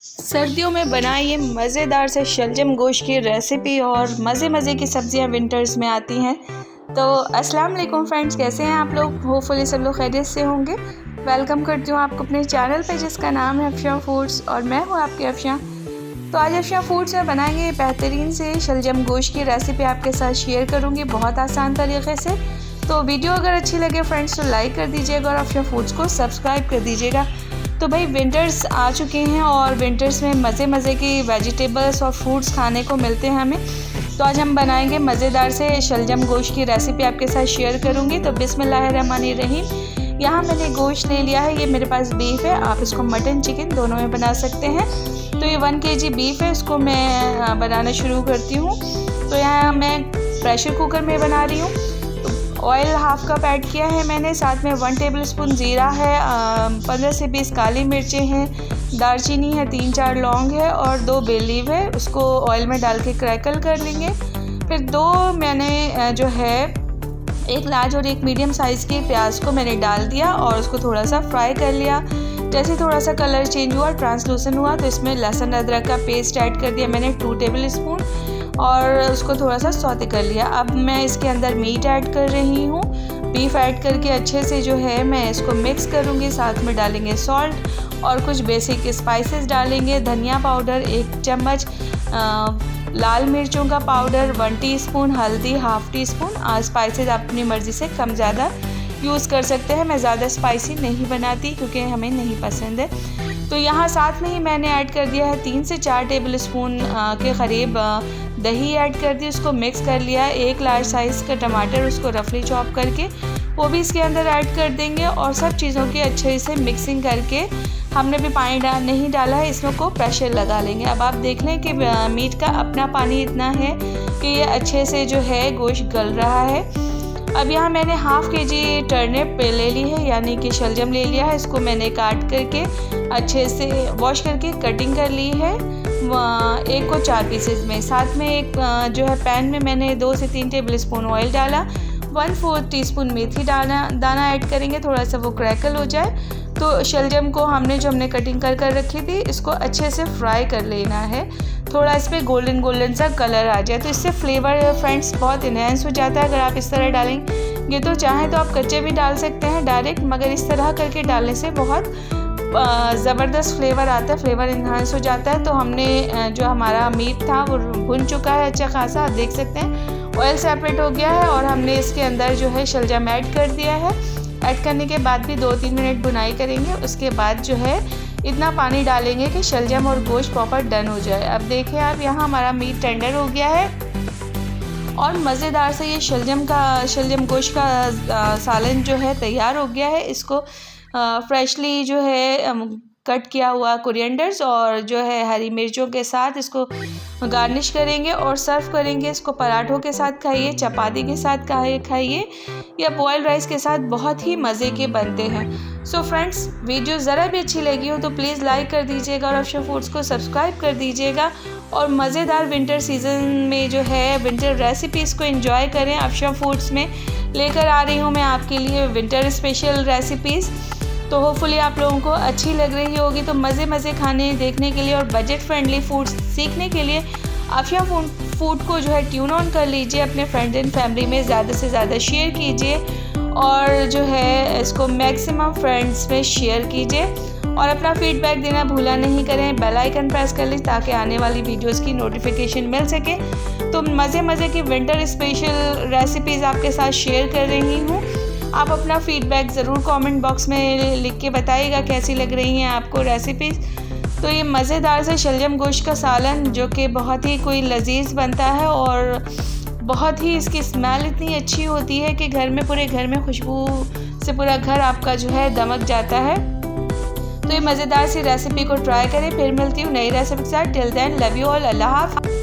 सर्दियों में बनाइए मज़ेदार से शलजम गोश्त की रेसिपी और मज़े की सब्ज़ियां विंटर्स में आती हैं। तो अस्सलाम वालेकुम फ्रेंड्स, कैसे हैं आप लोग? होपफुली सब लोग खैरियत से होंगे। वेलकम करती हूँ आपको अपने चैनल पे जिसका नाम है अफशा फूड्स और मैं हूँ आपकी अफशा। तो आज अफशा फूड्स में बनाएंगे बेहतरीन से शलजम गोश्त की रेसिपी आपके साथ शेयर करूँगी बहुत आसान तरीके से। तो वीडियो अगर अच्छी लगे फ्रेंड्स तो लाइक कर दीजिएगा और अफशा फूड्स को सब्सक्राइब कर दीजिएगा। तो भाई विंटर्स आ चुके हैं और विंटर्स में मज़े की वेजिटेबल्स और फ्रूट्स खाने को मिलते हैं हमें। तो आज हम बनाएंगे मज़ेदार से शलजम गोश्त की रेसिपी आपके साथ शेयर करूंगी। तो बिस्मिल्लाहिर्रहमानिर्रहीम। यहाँ मैंने गोश्त ले लिया है, ये मेरे पास बीफ है, आप इसको मटन चिकन दोनों में बना सकते हैं। तो ये 1 kg बीफ है, इसको मैं बनाना शुरू करती हूँ। तो यहाँ मैं प्रेशर कुकर में बना रही हूँ। ऑयल हाफ कप ऐड किया है मैंने, साथ में 1 टेबलस्पून ज़ीरा है, 15 से 20 काली मिर्चें हैं, दालचीनी है, 3-4 लौंग है और 2 बे लीफ है। उसको ऑयल में डाल के क्रैकल कर लेंगे। फिर 2 मैंने जो है 1 लार्ज और 1 मीडियम साइज़ के प्याज को मैंने डाल दिया और उसको थोड़ा सा फ्राई कर लिया। जैसे थोड़ा सा कलर चेंज हुआ, ट्रांसलूसेंट हुआ, तो इसमें लहसुन अदरक का पेस्ट ऐड कर दिया मैंने 2 टेबलस्पून और उसको थोड़ा सा सौते कर लिया। अब मैं इसके अंदर मीट ऐड कर रही हूँ। बीफ ऐड करके अच्छे से जो है मैं इसको मिक्स करूँगी। साथ में डालेंगे सॉल्ट और कुछ बेसिक स्पाइसेस डालेंगे। धनिया पाउडर 1 चम्मच, लाल मिर्चों का पाउडर 1 टीस्पून, हल्दी 1/2 टीस्पून। स्पाइसेस आप अपनी मर्ज़ी से कम ज़्यादा यूज़ कर सकते हैं। मैं ज़्यादा स्पाइसी नहीं बनाती क्योंकि हमें नहीं पसंद है। तो यहाँ साथ में ही मैंने ऐड कर दिया है 3 से 4 टेबलस्पून के करीब दही ऐड कर दी, उसको मिक्स कर लिया। 1 लार्ज साइज़ का टमाटर, उसको रफली चॉप करके वो भी इसके अंदर ऐड कर देंगे और सब चीज़ों की अच्छे से मिक्सिंग करके हमने भी पानी नहीं डाला है, इसमें को प्रेशर लगा लेंगे। अब आप देख लें कि मीट का अपना पानी इतना है कि ये अच्छे से जो है गोश्त गल रहा है। अब यहाँ मैंने 1/2 kg टर्निप ले ली है, यानी कि शलजम ले लिया है। इसको मैंने काट करके अच्छे से वॉश करके कटिंग कर ली है। एक को 4 पीसेस में। साथ में एक जो है पैन में मैंने 2 से 3 टेबलस्पून ऑयल डाला, 1/4 टीस्पून मेथी दाना ऐड करेंगे। थोड़ा सा वो क्रैकल हो जाए तो शलजम को हमने कटिंग कर रखी थी, इसको अच्छे से फ्राई कर लेना है। थोड़ा इस पर गोल्डन सा कलर आ जाए तो इससे फ्लेवर फ्रेंड्स बहुत इन्हेंस हो जाता है अगर आप इस तरह डालेंगे। तो चाहें तो आप कच्चे भी डाल सकते हैं डायरेक्ट, मगर इस तरह करके डालने से बहुत ज़बरदस्त फ्लेवर आता है, फ्लेवर इन्हांस हो जाता है। तो हमने जो हमारा मीट था वो भुन चुका है अच्छा खासा, आप देख सकते हैं ऑयल सेपरेट हो गया है और हमने इसके अंदर जो है शलजम ऐड कर दिया है। ऐड करने के बाद भी 2-3 मिनट भुनाई करेंगे। उसके बाद जो है इतना पानी डालेंगे कि शलजम और गोश्त प्रॉपर डन हो जाए। अब देखिए आप, यहाँ हमारा मीट टेंडर हो गया है और मज़ेदार से ये शलजम गोश्त का सालन जो है तैयार हो गया है। इसको फ्रेशली जो है कट किया हुआ कोरिएंडर्स और जो है हरी मिर्चों के साथ इसको गार्निश करेंगे और सर्व करेंगे। इसको पराठों के साथ खाइए, चपाती के साथ खाइए या बॉयल राइस के साथ, बहुत ही मज़े के बनते हैं। सो फ्रेंड्स, वीडियो ज़रा भी अच्छी लगी हो तो प्लीज़ लाइक कर दीजिएगा और अफशा फूड्स को सब्सक्राइब कर दीजिएगा और मज़ेदार विंटर सीज़न में जो है विंटर रेसिपीज़ को एंजॉय करें। अफशा फूड्स में लेकर आ रही हूँ मैं आपके लिए विंटर स्पेशल रेसिपीज़। तो होपफुली आप लोगों को अच्छी लग रही होगी। तो मज़े खाने देखने के लिए और बजट फ्रेंडली फूड्स सीखने के लिए अफशा फूड को जो है ट्यून ऑन कर लीजिए, अपने फ्रेंड एंड फैमिली में ज़्यादा से ज़्यादा शेयर कीजिए और जो है इसको मैक्सिमम फ्रेंड्स में शेयर कीजिए और अपना फीडबैक देना भूला नहीं करें। बेल आइकन प्रेस कर लीजिए ताकि आने वाली वीडियोस की नोटिफिकेशन मिल सके। तो मज़े की विंटर स्पेशल रेसिपीज़ आपके साथ शेयर कर रही हूँ। आप अपना फीडबैक ज़रूर कमेंट बॉक्स में लिख के बताइएगा कैसी लग रही हैं आपको रेसिपीज़। तो ये मज़ेदार से शलजम गोश्त का सालन जो कि बहुत ही कोई लजीज बनता है और बहुत ही इसकी स्मेल इतनी अच्छी होती है कि पूरे घर में खुशबू से पूरा घर आपका जो है दमक जाता है। तो ये मज़ेदार सी रेसिपी को ट्राई करें। फिर मिलती हूँ नई रेसिपी के साथ। Till then love you all, अल्लाह हाफ़िज़।